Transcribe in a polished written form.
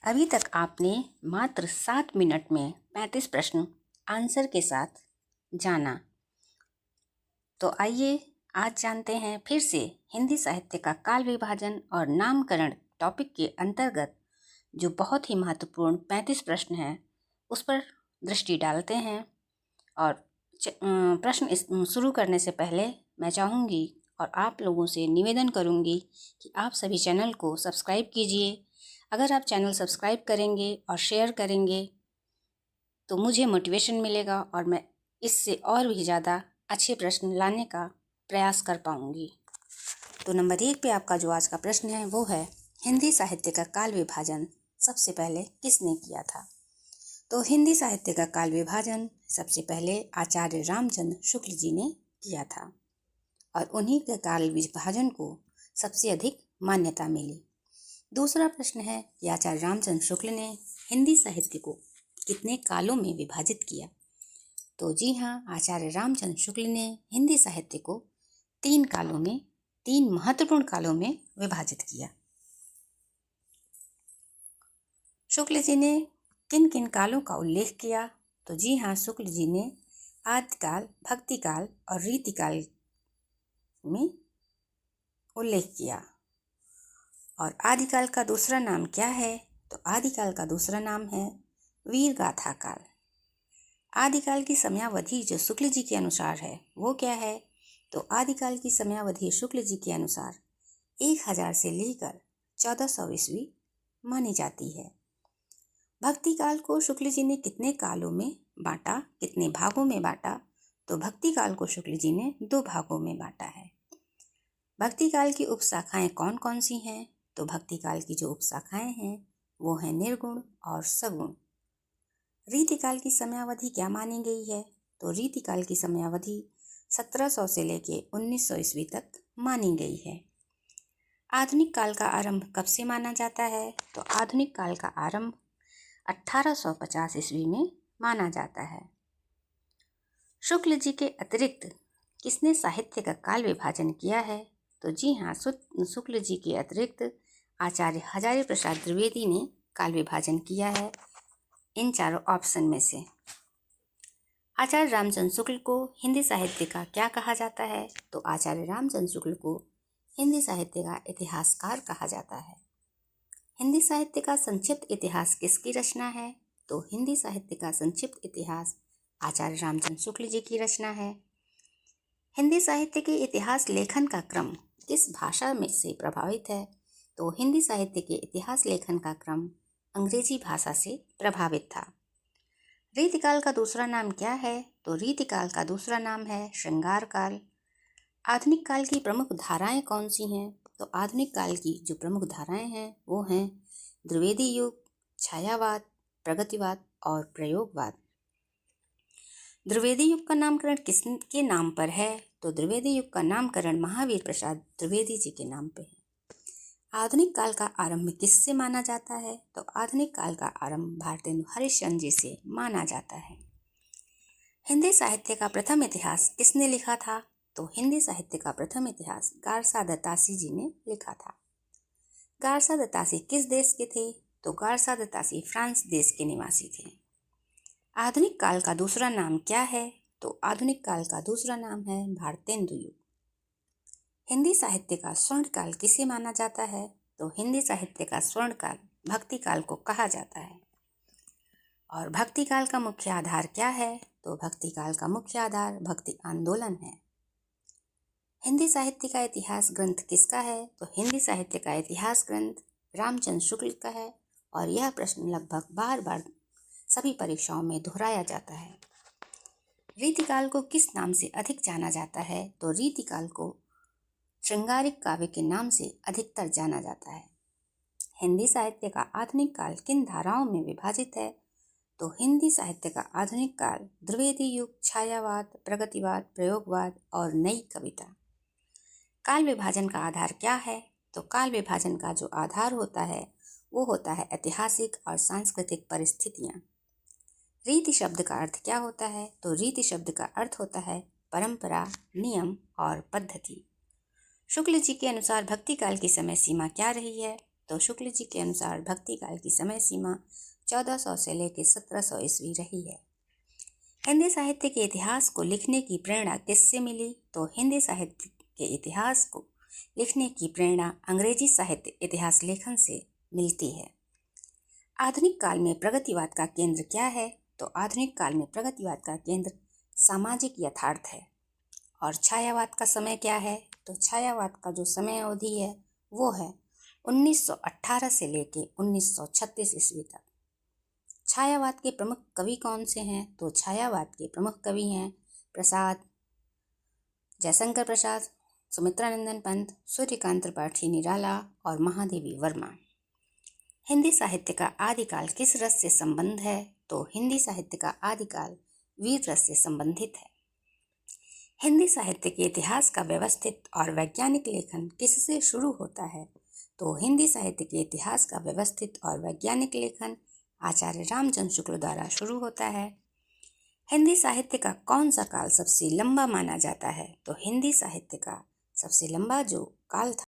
अभी तक आपने मात्र 7 मिनट में 35 प्रश्न आंसर के साथ जाना। तो आइए आज जानते हैं फिर से हिंदी साहित्य का काल विभाजन और नामकरण टॉपिक के अंतर्गत जो बहुत ही महत्वपूर्ण 35 प्रश्न हैं उस पर दृष्टि डालते हैं। और प्रश्न शुरू करने से पहले मैं चाहूँगी और आप लोगों से निवेदन करूँगी कि आप सभी चैनल को सब्सक्राइब कीजिए। अगर आप चैनल सब्सक्राइब करेंगे और शेयर करेंगे तो मुझे मोटिवेशन मिलेगा और मैं इससे और भी ज़्यादा अच्छे प्रश्न लाने का प्रयास कर पाऊँगी। तो नंबर 1 पे आपका जो आज का प्रश्न है वो है, हिंदी साहित्य का काल विभाजन सबसे पहले किसने किया था? तो हिंदी साहित्य का काल विभाजन सबसे पहले आचार्य रामचंद्र शुक्ल जी ने किया था और उन्हीं के काल विभाजन को सबसे अधिक मान्यता मिली। दूसरा प्रश्न है कि आचार्य रामचंद्र शुक्ल ने हिंदी साहित्य को कितने कालों में विभाजित किया? तो जी हाँ, आचार्य रामचंद्र शुक्ल ने हिंदी साहित्य को 3 कालों में, 3 महत्वपूर्ण कालों में विभाजित किया। शुक्ल जी ने किन किन कालों का उल्लेख किया? तो जी हाँ, शुक्ल जी ने आदिकाल, भक्तिकाल और रीतिकाल में उल्लेख किया। और आदिकाल का दूसरा नाम क्या है? तो आदिकाल का दूसरा नाम है वीर गाथा काल। आदिकाल की समयावधि जो शुक्ल जी के अनुसार है वो क्या है? तो आदिकाल की समयावधि शुक्ल जी के अनुसार 1000 से लेकर 1400 ईस्वी मानी जाती है। भक्ति काल को शुक्ल जी ने कितने कालों में बांटा, कितने भागों में बांटा? तो भक्ति काल को शुक्ल जी ने 2 भागों में बांटा है। भक्ति काल की उपशाखाएं कौन कौन सी हैं? तो भक्ति काल की जो उपशाखाएं हैं वो हैं निर्गुण और सगुण। रीतिकाल की समयावधि क्या मानी गई है? तो रीतिकाल की समयावधि 1700 से लेके 1900 ईस्वी तक मानी गई है। आधुनिक काल का आरंभ कब से माना जाता है? तो आधुनिक काल का आरंभ 1850 ईस्वी में माना जाता है। शुक्ल जी के अतिरिक्त किसने साहित्य का काल विभाजन किया है? तो जी हाँ, शुक्ल जी के अतिरिक्त आचार्य हजारी प्रसाद द्विवेदी ने काल विभाजन किया है। इन चारों ऑप्शन में से आचार्य रामचंद्र शुक्ल को हिंदी साहित्य का क्या कहा जाता है? तो आचार्य रामचंद्र शुक्ल को हिंदी साहित्य का इतिहासकार कहा जाता है। हिंदी साहित्य का संक्षिप्त इतिहास किसकी रचना है? तो हिंदी साहित्य का संक्षिप्त इतिहास आचार्य रामचंद्र शुक्ल जी की रचना है। हिंदी साहित्य के इतिहास लेखन का क्रम किस भाषा में से प्रभावित है? तो हिंदी साहित्य के इतिहास लेखन का क्रम अंग्रेजी भाषा से प्रभावित था। रीतिकाल का दूसरा नाम क्या है? तो रीतिकाल का दूसरा नाम है श्रृंगार काल। आधुनिक काल की प्रमुख धाराएं कौन सी हैं? तो आधुनिक काल की जो प्रमुख धाराएं हैं वो हैं द्विवेदी युग, छायावाद, प्रगतिवाद और प्रयोगवाद। द्विवेदी युग का नामकरण किसके नाम पर है? तो द्विवेदी युग का नामकरण महावीर प्रसाद द्विवेदी जी के नाम पे है। आधुनिक काल का आरंभ किससे माना जाता है? तो आधुनिक काल का आरंभ भारतेंदु हरिश्चंद्र जी से माना जाता है। हिंदी साहित्य का प्रथम इतिहास किसने लिखा था? तो हिंदी साहित्य का प्रथम इतिहास गारसा दत्तासी जी ने लिखा था। गारसा दत्तासी किस देश के थे? तो गारसा दत्तासी फ्रांस देश के निवासी थे। आधुनिक काल का दूसरा नाम क्या है? तो आधुनिक काल का दूसरा नाम है भारतेंदु युग। हिंदी साहित्य का स्वर्णकाल किसे माना जाता है? तो हिंदी साहित्य का स्वर्णकाल भक्ति काल को कहा जाता है। और भक्ति काल का मुख्य आधार क्या है? तो भक्ति काल का मुख्य आधार भक्ति आंदोलन है। हिंदी साहित्य का इतिहास ग्रंथ किसका है? तो हिंदी साहित्य का इतिहास ग्रंथ रामचंद्र शुक्ल का है और यह प्रश्न लगभग बार बार सभी परीक्षाओं में दोहराया जाता है। रीतिकाल को किस नाम से अधिक जाना जाता है? तो रीतिकाल को श्रृंगारिक काव्य के नाम से अधिकतर जाना जाता है। हिंदी साहित्य का आधुनिक काल किन धाराओं में विभाजित है? तो हिंदी साहित्य का आधुनिक काल द्विवेदी युग, छायावाद, प्रगतिवाद, प्रयोगवाद और नई कविता। काल विभाजन का आधार क्या है? तो काल विभाजन का जो आधार होता है वो होता है ऐतिहासिक और सांस्कृतिक परिस्थितियाँ। रीति शब्द का अर्थ क्या होता है? तो रीति शब्द का अर्थ होता है परंपरा, नियम और पद्धति। शुक्ल जी के अनुसार भक्ति काल की समय सीमा क्या रही है? तो शुक्ल जी के अनुसार भक्ति काल की समय सीमा 1400 से लेकर 1700 ईस्वी रही है। हिंदी साहित्य के इतिहास को लिखने की प्रेरणा किससे मिली? तो हिंदी साहित्य के इतिहास को लिखने की प्रेरणा अंग्रेजी साहित्य इतिहास लेखन से मिलती है। आधुनिक काल में प्रगतिवाद का केंद्र क्या है? तो आधुनिक काल में प्रगतिवाद का केंद्र सामाजिक यथार्थ है। और छायावाद का समय क्या है? तो छायावाद का जो समय अवधि है वो है 1918 से लेके 1936 ईस्वी तक। छायावाद के प्रमुख कवि कौन से हैं? तो छायावाद के प्रमुख कवि हैं प्रसाद, जयशंकर प्रसाद, सुमित्रानंदन पंत, सूर्यकांत त्रिपाठी निराला और महादेवी वर्मा। हिंदी साहित्य का आदिकाल किस रस से संबंध है? तो हिंदी साहित्य का आदिकाल वीर रस से संबंधित है। हिंदी साहित्य के इतिहास का व्यवस्थित और वैज्ञानिक लेखन किससे शुरू होता है? तो हिंदी साहित्य के इतिहास का व्यवस्थित और वैज्ञानिक लेखन आचार्य रामचंद्र शुक्ल द्वारा शुरू होता है। हिंदी साहित्य का कौन सा काल सबसे लंबा माना जाता है? तो हिंदी साहित्य का सबसे लंबा जो काल था